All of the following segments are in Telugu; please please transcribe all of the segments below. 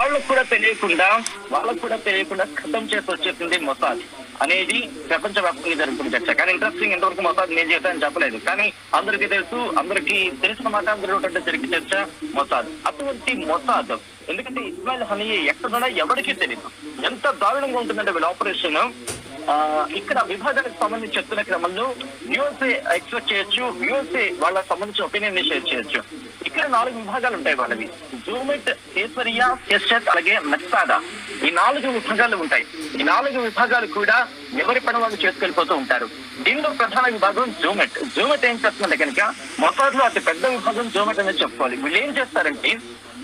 వాళ్ళకు కూడా తెలియకుండా ఖతం చేసి వచ్చేసింది మొసాద్ అనేది ప్రపంచవ్యాప్తంగా జరుగుతున్న చర్చ. కానీ ఇంట్రెస్టింగ్, ఇంతవరకు మొసాద్ నేను చేశానని చెప్పలేదు, కానీ అందరికీ తెలిసిన మాట అందరూ జరిగే చర్చ మొసాద్. అటువంటి మొసాద్ ఎందుకంటే ఇస్మాయిల్ హనియే ఎక్కడున్నా ఎవరికీ తెలియదు. ఎంత దారుణంగా ఉంటుందంటే వీళ్ళ ఆపరేషన్. ఇక్కడ విభాగానికి సంబంధించి చెప్తున్న క్రమంలో యుఎస్ఏ ఎక్స్పెక్ట్ చేయొచ్చు, యుఎస్ఏ వాళ్ళకి సంబంధించిన ఒపీనియన్ ని షేర్ చేయొచ్చు. ఇక్కడ 4 విభాగాలు ఉంటాయి వాళ్ళవి. జూమెట్, కేసరియా, కెస్టెట్, అలాగే మెక్సాదా, ఈ 4 విభాగాలు ఉంటాయి. ఈ 4 విభాగాలు కూడా ఎవరి పని వాళ్ళు చేసుకెళ్ళిపోతూ ఉంటారు. దీనిలో ప్రధాన విభాగం జూమెట్. జూమెట్ ఏం చేస్తుందంటే కనుక మొసాద్ లో అతి పెద్ద విభాగం జూమెట్ అనేది చెప్పుకోవాలి. వీళ్ళు ఏం చేస్తారంటే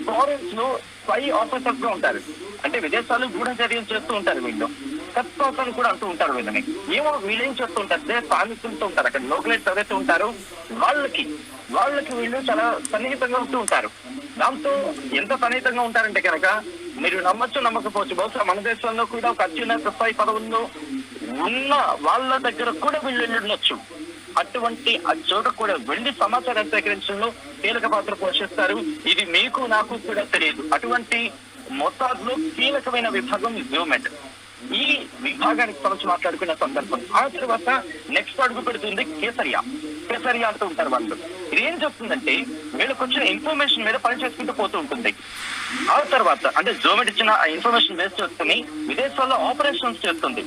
ఫారెన్స్ లో స్పై ఆఫీసర్స్ గా ఉంటారు. అంటే విదేశాలు గూఢచర్యలు చేస్తూ ఉంటారు వీళ్ళు. కత్కోసాలు కూడా అంటూ ఉంటారు వీళ్ళని. ఏమో వీళ్ళు ఏం చేస్తూ ఉంటారు, స్థానికులతో ఉంటారు, అక్కడ లోకలైట్స్ ఎవరైతే ఉంటారో వాళ్ళకి వీళ్ళు చాలా సన్నిహితంగా ఉంటూ ఉంటారు. దాంతో ఎంత సన్నిహితంగా ఉంటారంటే కనుక మీరు నమ్మచ్చు నమ్మకపోవచ్చు, బహుశా మన దేశంలో కూడా ఒక అత్యున్నత స్థాయి పదవుల్లో ఉన్న వాళ్ళ దగ్గర కూడా వీళ్ళు వెళ్ళొచ్చు. అటువంటి ఆ చోట కూడా వెళ్లి సమాచారం సేకరించడంలో కీలక పాత్ర పోషిస్తారు. ఇది మీకు నాకు కూడా తెలియదు. అటువంటి మొసాద్ లో కీలకమైన విభాగం జూమెట్. ఈ విభాగానికి సంబంధించి మాట్లాడుకున్న సందర్భం ఆ తర్వాత నెక్స్ట్ అడుగు పెడుతుంది కేసరియా అంటూ ఉంటారు వాళ్ళు. ఇది ఏం చెప్తుందంటే వీళ్ళకి వచ్చిన ఇన్ఫర్మేషన్ మీద పని చేసుకుంటూ పోతూ ఉంటుంది. ఆ తర్వాత అంటే జూమెట్ ఇచ్చిన ఇన్ఫర్మేషన్ బేస్ చేసుకుని విదేశాల్లో ఆపరేషన్స్ చేస్తుంది.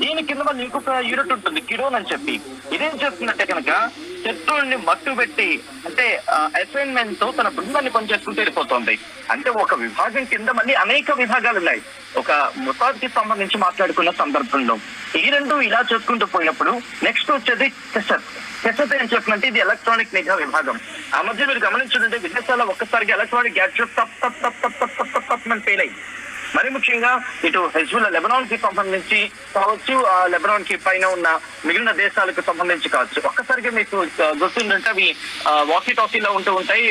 దీని కింద వాళ్ళు ఇంకొక యూనిట్ ఉంటుంది, కిరోన్ అని చెప్పి. ఇదేం చేస్తుందంటే కనుక శత్రువుల్ని మట్టు పెట్టి అంటే అసైన్మెంట్ తో తన బృందాన్ని పనిచేసుకుంటూ వెళ్ళిపోతుంది. అంటే ఒక విభాగం కింద మళ్ళీ అనేక విభాగాలు ఉన్నాయి. ఒక మొసాద్ కి సంబంధించి మాట్లాడుకున్న సందర్భంలో ఈ 2 ఇలా చేసుకుంటూ పోయినప్పుడు నెక్స్ట్ వచ్చేది కెసెట్ ఏం చెప్పినట్టు ఇది ఎలక్ట్రానిక్ నిఘా విభాగం. ఆ మధ్య మీరు గమనించుంటే విదేశాల్లో ఒక్కసారిగా ఎలక్ట్రానిక్ గ్యాడ్జెట్ తప్ ఫెయిల్ అయ్యి, మరి ముఖ్యంగా ఇటు హెజ్బుల్లా లెబనాన్ కి సంబంధించి కావచ్చు, ఆ లెబనాన్ కి పైన ఉన్న మిగిలిన దేశాలకు సంబంధించి కావచ్చు, ఒక్కసారిగా మీకు గుర్తుందంటే అవి వాకీ టాకీలో ఉంటూ ఉంటాయి.